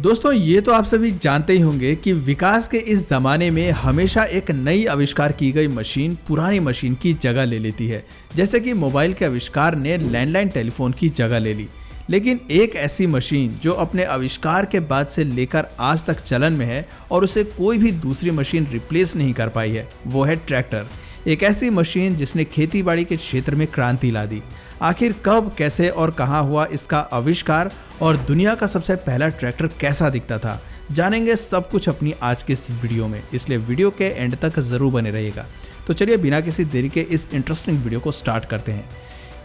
दोस्तों ये तो आप सभी जानते ही होंगे कि विकास के इस जमाने में हमेशा एक नई आविष्कार की गई मशीन पुरानी मशीन की जगह ले लेती है। जैसे कि मोबाइल के आविष्कार ने लैंडलाइन टेलीफोन की जगह ले ली। लेकिन एक ऐसी मशीन जो अपने आविष्कार के बाद से लेकर आज तक चलन में है और उसे कोई भी दूसरी मशीन रिप्लेस नहीं कर पाई है, वो है ट्रैक्टर। एक ऐसी मशीन जिसने खेती बाड़ी के क्षेत्र में क्रांति ला दी। आखिर कब, कैसे और कहां हुआ इसका आविष्कार और दुनिया का सबसे पहला ट्रैक्टर कैसा दिखता था, जानेंगे सब कुछ अपनी आज के इस वीडियो में। इसलिए वीडियो के एंड तक जरूर बने रहिएगा। तो चलिए बिना किसी देरी के इस इंटरेस्टिंग वीडियो को स्टार्ट करते हैं।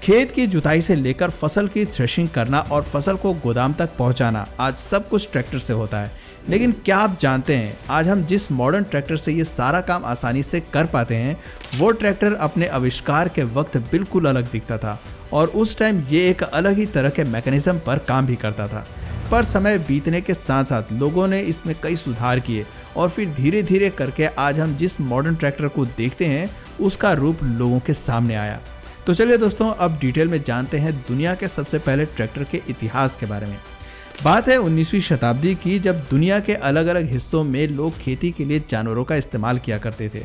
खेत की जुताई से लेकर फसल की थ्रेशिंग करना और फसल को गोदाम तक पहुंचाना आज सब कुछ ट्रैक्टर से होता है। लेकिन क्या आप जानते हैं आज हम जिस मॉडर्न ट्रैक्टर से ये सारा काम आसानी से कर पाते हैं, वो ट्रैक्टर अपने आविष्कार के वक्त बिल्कुल अलग दिखता था और उस टाइम ये एक अलग ही तरह के मैकेनिज्म पर काम भी करता था। पर समय बीतने के साथ साथ लोगों ने इसमें कई सुधार किए और फिर धीरे धीरे करके आज हम जिस मॉडर्न ट्रैक्टर को देखते हैं उसका रूप लोगों के सामने आया। तो चलिए दोस्तों अब डिटेल में जानते हैं दुनिया के सबसे पहले ट्रैक्टर के इतिहास के बारे में। बात है 19वीं शताब्दी की, जब दुनिया के अलग अलग हिस्सों में लोग खेती के लिए जानवरों का इस्तेमाल किया करते थे।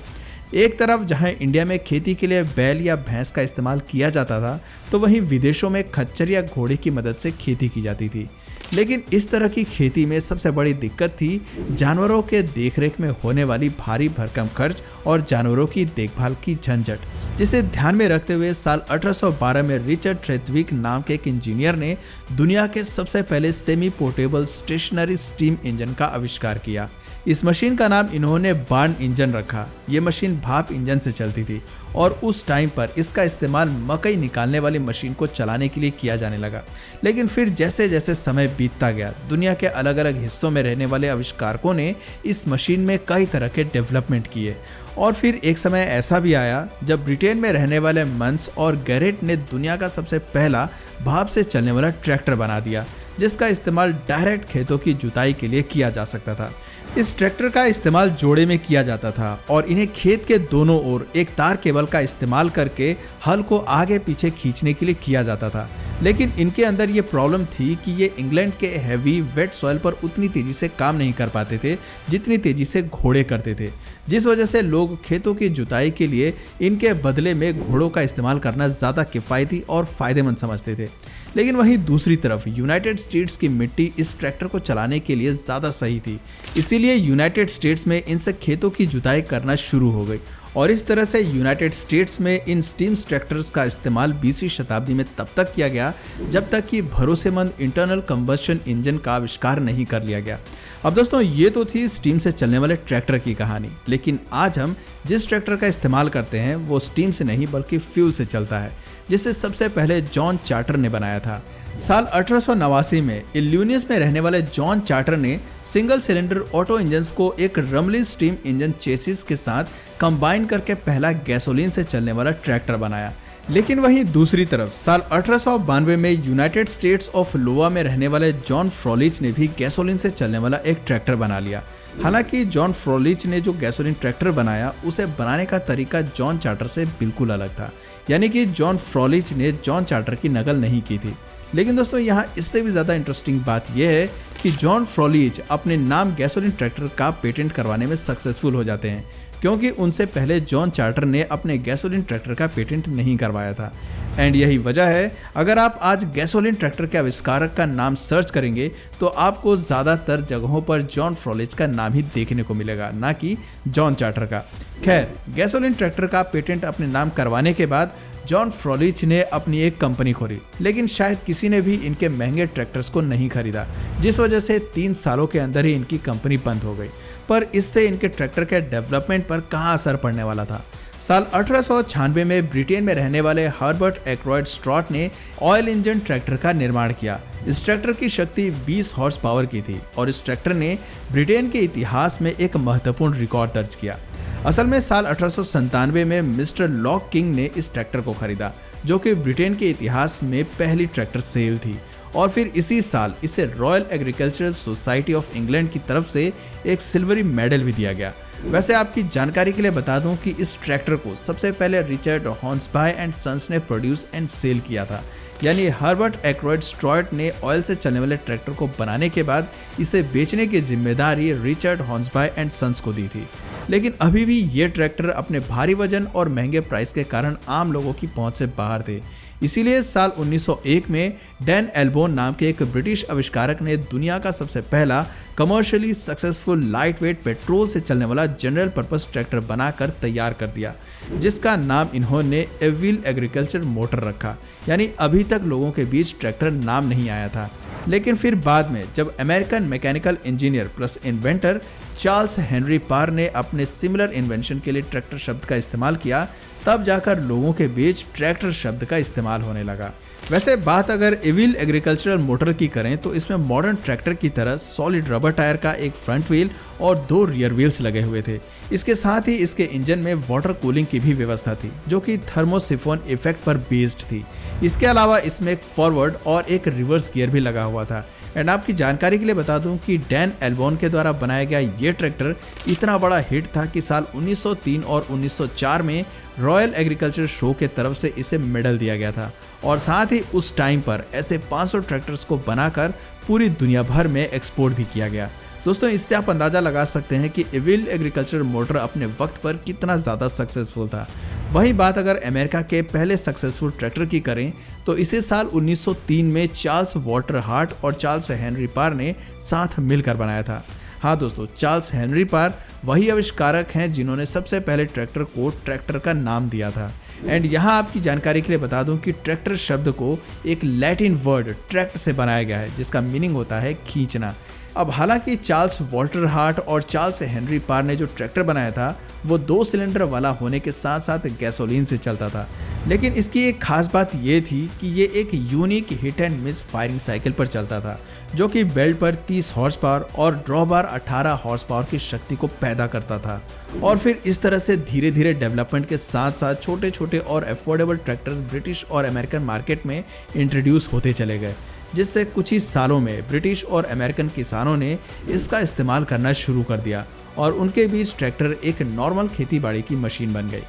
एक तरफ जहां इंडिया में खेती के लिए बैल या भैंस का इस्तेमाल किया जाता था, तो वहीं विदेशों में खच्चर या घोड़े की मदद से खेती की जाती थी। लेकिन इस तरह की खेती में सबसे बड़ी दिक्कत थी जानवरों के देखरेख में होने वाली भारी भरकम खर्च और जानवरों की देखभाल की झंझट, जिसे ध्यान में रखते हुए साल 1812 में रिचर्ड ट्रेथविक नाम के एक इंजीनियर ने दुनिया के सबसे पहले semi portable stationary steam engine का आविष्कार किया। इस मशीन का नाम इन्होंने बार्न इंजन रखा। ये मशीन भाप इंजन से चलती थी और उस टाइम पर इसका इस्तेमाल मकई निकालने वाली मशीन को चलाने के लिए किया जाने लगा। लेकिन फिर जैसे जैसे समय बीतता गया, दुनिया के अलग अलग हिस्सों में रहने वाले आविष्कारकों ने इस मशीन में कई तरह के डेवलपमेंट किए और फिर एक समय ऐसा भी आया जब ब्रिटेन में रहने वाले मंस और गैरेट ने दुनिया का सबसे पहला भाप से चलने वाला ट्रैक्टर बना दिया, जिसका इस्तेमाल डायरेक्ट खेतों की जुताई के लिए किया जा सकता था। इस ट्रैक्टर का इस्तेमाल जोड़े में किया जाता था और इन्हें खेत के दोनों ओर एक तार केबल का इस्तेमाल करके हल को आगे पीछे खींचने के लिए किया जाता था। लेकिन इनके अंदर ये प्रॉब्लम थी कि ये इंग्लैंड के हैवी वेट सॉइल पर उतनी तेजी से काम नहीं कर पाते थे जितनी तेजी से घोड़े करते थे, जिस वजह से लोग खेतों की जुताई के लिए इनके बदले में घोड़ों का इस्तेमाल करना ज़्यादा किफ़ायती और फ़ायदेमंद समझते थे। लेकिन वहीं दूसरी तरफ यूनाइटेड स्टेट्स की मिट्टी इस ट्रैक्टर को चलाने के लिए ज़्यादा सही थी, इसीलिए यूनाइटेड स्टेट्स में इनसे खेतों की जुताई करना शुरू हो गई और इस तरह से यूनाइटेड स्टेट्स में इन स्टीम ट्रैक्टर्स का इस्तेमाल 20वीं शताब्दी में तब तक किया गया जब तक कि भरोसेमंद इंटरनल कंबस्शन इंजन का आविष्कार नहीं कर लिया गया। अब दोस्तों ये तो थी स्टीम से चलने वाले ट्रैक्टर की कहानी, लेकिन आज हम जिस ट्रैक्टर का इस्तेमाल करते हैं वो स्टीम से नहीं बल्कि फ्यूल से चलता है, जिसे सबसे पहले जॉन चार्टर ने बनाया था। साल 1889 में इल्यूनियस में रहने वाले जॉन चार्टर ने सिंगल सिलेंडर ऑटो इंजन्स को एक रमली स्टीम इंजन चेसिस के साथ कंबाइन करके पहला गैसोलीन से चलने वाला ट्रैक्टर बनाया। लेकिन वहीं दूसरी तरफ साल 1892 में यूनाइटेड स्टेट्स ऑफ लोआ में रहने वाले जॉन फ्रोलिच ने भी गैसोलीन से चलने वाला एक ट्रैक्टर बना लिया। हालांकि जॉन फ्रोलिच ने जो गैसोलीन ट्रैक्टर बनाया उसे बनाने का तरीका जॉन चार्टर से बिल्कुल अलग था, यानी कि जॉन फ्रोलिच ने जॉन चार्टर की नकल नहीं की थी। लेकिन दोस्तों यहाँ इससे भी ज़्यादा इंटरेस्टिंग बात यह है कि जॉन फ्रोलिच अपने नाम गैसोलीन ट्रैक्टर का पेटेंट करवाने में सक्सेसफुल हो जाते हैं, क्योंकि उनसे पहले जॉन चार्टर ने अपने गैसोलीन ट्रैक्टर का पेटेंट नहीं करवाया था। एंड यही वजह है, अगर आप आज गैसोलीन ट्रैक्टर के आविष्कारक का नाम सर्च करेंगे तो आपको ज़्यादातर जगहों पर जॉन फ्रोलिच का नाम ही देखने को मिलेगा, ना कि जॉन चार्टर का। खैर, गैसोलीन ट्रैक्टर का पेटेंट अपने नाम करवाने के बाद जॉन फ्रोलिच ने अपनी एक कंपनी खोली, लेकिन शायद किसी ने भी इनके महंगे ट्रैक्टर्स को नहीं खरीदा, जिस वजह से 3 सालों के अंदर ही इनकी कंपनी बंद हो गई। पर इससे इनके ट्रैक्टर के डेवलपमेंट पर कहाँ असर पड़ने वाला था। साल 1896 में ब्रिटेन में रहने वाले हर्बर्ट एक्रॉयड स्ट्रॉट ने ऑयल इंजन ट्रैक्टर का निर्माण किया। इस ट्रैक्टर की शक्ति 20 हॉर्स पावर की थी और इस ट्रैक्टर ने ब्रिटेन के इतिहास में एक महत्वपूर्ण रिकॉर्ड दर्ज किया। असल में साल 1897 में मिस्टर लॉक किंग ने इस ट्रैक्टर को खरीदा, जो कि ब्रिटेन के इतिहास में पहली ट्रैक्टर सेल थी और फिर इसी साल इसे royal agricultural society of England की तरफ से एक सिल्वरी मेडल भी दिया गया। वैसे आपकी जानकारी के लिए बता दूं कि इस ट्रैक्टर को सबसे पहले रिचर्ड हॉर्न्सबाय एंड सन्स ने प्रोड्यूस एंड सेल किया था। यानी हर्बर्ट एक्रोइड स्ट्रॉयट ने ऑयल से चलने वाले ट्रैक्टर को बनाने के बाद इसे बेचने की जिम्मेदारी रिचर्ड हॉन्सबाय एंड सन्स को दी थी। लेकिन अभी भी ये ट्रैक्टर अपने भारी वजन और महंगे प्राइस के कारण आम लोगों की पहुंच से बाहर थे। इसीलिए साल 1901 में डैन एल्बोन नाम के एक ब्रिटिश आविष्कारक ने दुनिया का सबसे पहला commercially successful light weight petrol से चलने वाला जनरल पर्पस ट्रैक्टर बनाकर तैयार कर दिया, जिसका नाम इन्होंने ए व्हील एग्रीकल्चर मोटर रखा। यानी अभी तक लोगों के बीच ट्रैक्टर नाम नहीं आया था। लेकिन फिर बाद में जब American mechanical engineer plus inventor Charles Henry Parr ने अपने सिमिलर इन्वेंशन के लिए ट्रैक्टर शब्द का इस्तेमाल किया, तब जाकर लोगों के बीच ट्रैक्टर शब्द का इस्तेमाल होने लगा। वैसे बात अगर ए व्हील एग्रीकल्चरल मोटर की करें तो इसमें मॉडर्न ट्रैक्टर की तरह सॉलिड रबर टायर का एक फ्रंट व्हील और 2 रियर व्हील्स लगे हुए थे। इसके साथ ही इसके इंजन में वाटर कूलिंग की भी व्यवस्था थी, जो कि थर्मोसिफोन इफेक्ट पर बेस्ड थी। इसके अलावा इसमें एक फॉरवर्ड और एक रिवर्स गियर भी लगा हुआ था। एंड आपकी जानकारी के लिए बता दूं कि डैन एल्बोन के द्वारा बनाया गया ये ट्रैक्टर इतना बड़ा हिट था कि साल 1903 और 1904 में रॉयल एग्रीकल्चर शो के तरफ से इसे मेडल दिया गया था। और साथ ही उस टाइम पर ऐसे 500 ट्रैक्टर्स को बनाकर पूरी दुनिया भर में एक्सपोर्ट भी किया गया। दोस्तों, इससे आप अंदाजा लगा सकते हैं कि ए व्हील एग्रीकल्चर मोटर अपने वक्त पर कितना ज़्यादा सक्सेसफुल था। वही बात अगर अमेरिका के पहले सक्सेसफुल ट्रैक्टर की करें तो इसे साल 1903 में चार्ल्स वॉल्टर हार्ट और चार्ल्स हेनरी पार ने साथ मिलकर बनाया था। हाँ दोस्तों, चार्ल्स हेनरी पार वही आविष्कारक हैं जिन्होंने सबसे पहले ट्रैक्टर को ट्रैक्टर का नाम दिया था। एंड यहाँ आपकी जानकारी के लिए बता दूं कि ट्रैक्टर शब्द को एक लैटिन वर्ड ट्रैक्ट से बनाया गया है, जिसका मीनिंग होता है खींचना। अब हालांकि चार्ल्स वॉल्टर हार्ट और चार्ल्स हेनरी पार ने जो ट्रैक्टर बनाया था वो 2 सिलेंडर वाला होने के साथ साथ गैसोलीन से चलता था। लेकिन इसकी एक खास बात ये थी कि ये एक unique hit and miss firing cycle पर चलता था, जो कि बेल्ट पर 30 हॉर्स पावर और ड्रॉ बार 18 हॉर्स पावर की शक्ति को पैदा करता था। और फिर इस तरह से धीरे धीरे डेवलपमेंट के साथ साथ छोटे छोटे और अफोर्डेबल ट्रैक्टर्स ब्रिटिश और अमेरिकन मार्केट में इंट्रोड्यूस होते चले गए, जिससे कुछ ही सालों में ब्रिटिश और अमेरिकन किसानों ने इसका इस्तेमाल करना शुरू कर दिया और उनके बीच ट्रैक्टर एक नॉर्मल खेतीबाड़ी की मशीन बन गई।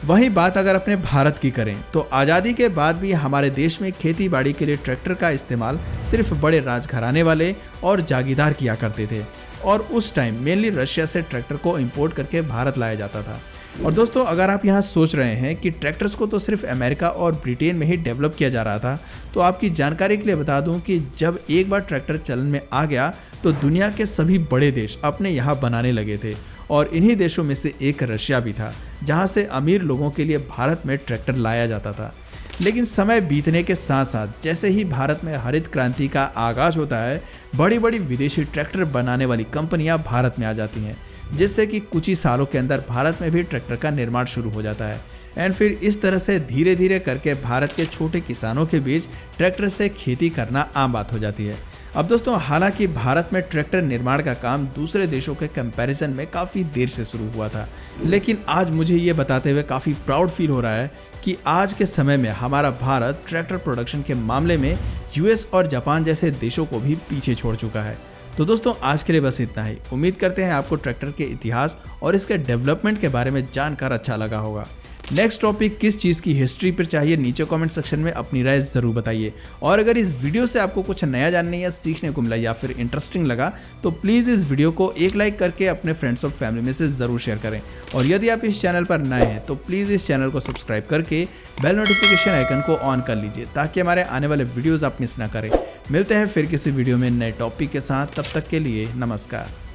वहीं बात अगर अपने भारत की करें तो आज़ादी के बाद भी हमारे देश में खेतीबाड़ी के लिए ट्रैक्टर का इस्तेमाल सिर्फ बड़े राजघराने वाले और जागीरदार किया करते थे और उस टाइम मेनली रशिया से ट्रैक्टर को इंपोर्ट करके भारत लाया जाता था। और दोस्तों, अगर आप यहाँ सोच रहे हैं कि ट्रैक्टर्स को तो सिर्फ अमेरिका और ब्रिटेन में ही डेवलप किया जा रहा था, तो आपकी जानकारी के लिए बता दूं कि जब एक बार ट्रैक्टर चलन में आ गया तो दुनिया के सभी बड़े देश अपने यहाँ बनाने लगे थे और इन्हीं देशों में से एक रशिया भी था, जहाँ से अमीर लोगों के लिए भारत में ट्रैक्टर लाया जाता था। लेकिन समय बीतने के साथ साथ जैसे ही भारत में हरित क्रांति का आगाज होता है, बड़ी बड़ी विदेशी ट्रैक्टर बनाने वाली कंपनियां भारत में आ जाती हैं, जिससे कि कुछ ही सालों के अंदर भारत में भी ट्रैक्टर का निर्माण शुरू हो जाता है। एंड फिर इस तरह से धीरे धीरे करके भारत के छोटे किसानों के बीच ट्रैक्टर से खेती करना आम बात हो जाती है। अब दोस्तों, हालांकि भारत में ट्रैक्टर निर्माण का काम दूसरे देशों के कंपैरिजन में काफ़ी देर से शुरू हुआ था, लेकिन आज मुझे ये बताते हुए काफ़ी प्राउड फील हो रहा है कि आज के समय में हमारा भारत ट्रैक्टर प्रोडक्शन के मामले में यूएस और जापान जैसे देशों को भी पीछे छोड़ चुका है। तो दोस्तों, आज के लिए बस इतना ही। उम्मीद करते हैं आपको ट्रैक्टर के इतिहास और इसके डेवलपमेंट के बारे में जानकर अच्छा लगा होगा। नेक्स्ट टॉपिक किस चीज़ की हिस्ट्री पर चाहिए, नीचे कमेंट सेक्शन में अपनी राय ज़रूर बताइए। और अगर इस वीडियो से आपको कुछ नया जानने या सीखने को मिला या फिर इंटरेस्टिंग लगा तो प्लीज़ इस वीडियो को एक लाइक करके अपने फ्रेंड्स और फैमिली में से ज़रूर शेयर करें। और यदि आप इस चैनल पर नए हैं तो प्लीज़ इस चैनल को सब्सक्राइब करके बेल नोटिफिकेशन आइकन को ऑन कर लीजिए, ताकि हमारे आने वाले वीडियोज़ आप मिस ना करें। मिलते हैं फिर किसी वीडियो में नए टॉपिक के साथ, तब तक के लिए नमस्कार।